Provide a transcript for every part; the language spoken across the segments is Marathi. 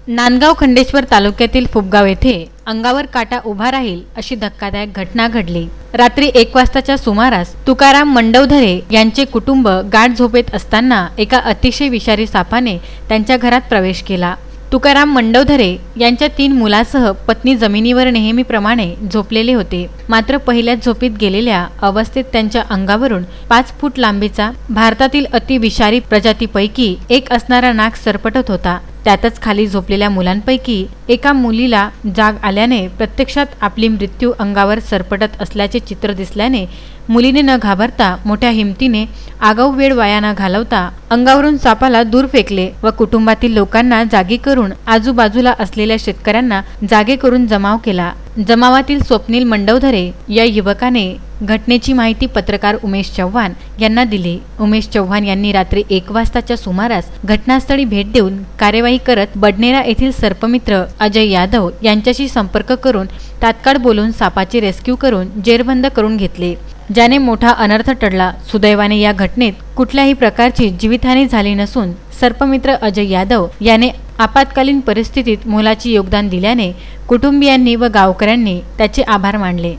नांदगाव खंडेश्वर तालुक्यातील फुबगाव येथे अंगावर काटा उभा राहील अशी धक्कादायक घटना घडली। रात्री 1 वाजताच्या सुमारास तुकाराम मंडवधरे यांचे कुटुंब गाढ झोपेत असताना एका अतिशय विषारी सापाने त्यांच्या घरात प्रवेश केला। तुकाराम मंडवधरे यांच्या 3 मुलांसह पत्नी जमिनीवर नेहमीप्रमाणे झोपलेले होते। मात्र पहिल्याच झोपीत गेलेल्या अवस्थेत त्यांच्या अंगावरून 5 फूट लांबीचा भारतातील अति विषारी प्रजातीपैकी एक असणारा नाग सरपटत होता। त्यातच खाली झोपलेल्या मुलांपैकी एका मुलीला जाग आल्याने प्रत्यक्षात आपली मृत्यू अंगावर सरपटत असल्याचे चित्र दिसल्याने मुलीने न घाबरता मोठ्या हिमतीने आगाऊ वेळ वाया न घालवता अंगावरून सापाला दूर फेकले व कुटुंबातील लोकांना जागी करून आजूबाजूला असलेल्या शेतकऱ्यांना जागे करून जमाव केला। जमावातील स्वप्नील मंडवधरे या युवकाने घटनेची माहिती पत्रकार उमेश चव्हाण यांना दिली। उमेश चव्हाण यांनी रात्री 1 वाजताच्या सुमारास घटनास्थळी भेट देऊन कार्यवाही करत बडनेरा येथील सर्पमित्र अजय यादव यांच्याशी संपर्क करून तात्काळ बोलून सापाची रेस्क्यू करून जेरबंद करून घेतले, ज्याने मोठा अनर्थ टळला। सुदैवाने या घटनेत कुठल्याही प्रकारची जीवितहानी झाली नसून सर्पमित्र अजय यादव याने आपत्कालीन परिस्थितीत मोलाचे योगदान दिल्याने कुटुंबियांनी व गावकऱ्यांनी त्याचे आभार मानले।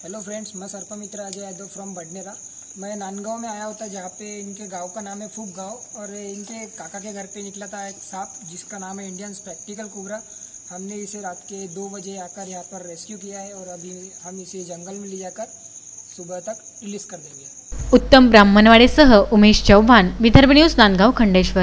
हेलो फ्रेंड्स, मैं सर्पमित्र अजय यादव फ्रॉम बडनेरा। मैं नांदगांव में आया होता जहाँ पे इनके गांव का नाम है फुबगांव और इनके काका के घर पे निकला था एक सांप जिसका नाम है इंडियन स्पेक्टिकल कोबरा। हमने इसे रात के 2 बजे आकर यहाँ पर रेस्क्यू किया है और अभी हम इसे जंगल में ले जाकर सुबह तक रिलीज कर देंगे। उत्तम ब्राह्मणवाडेसह उमेश चव्हाण, विदर्भ न्यूज, नांदगाव खंडेश्वर।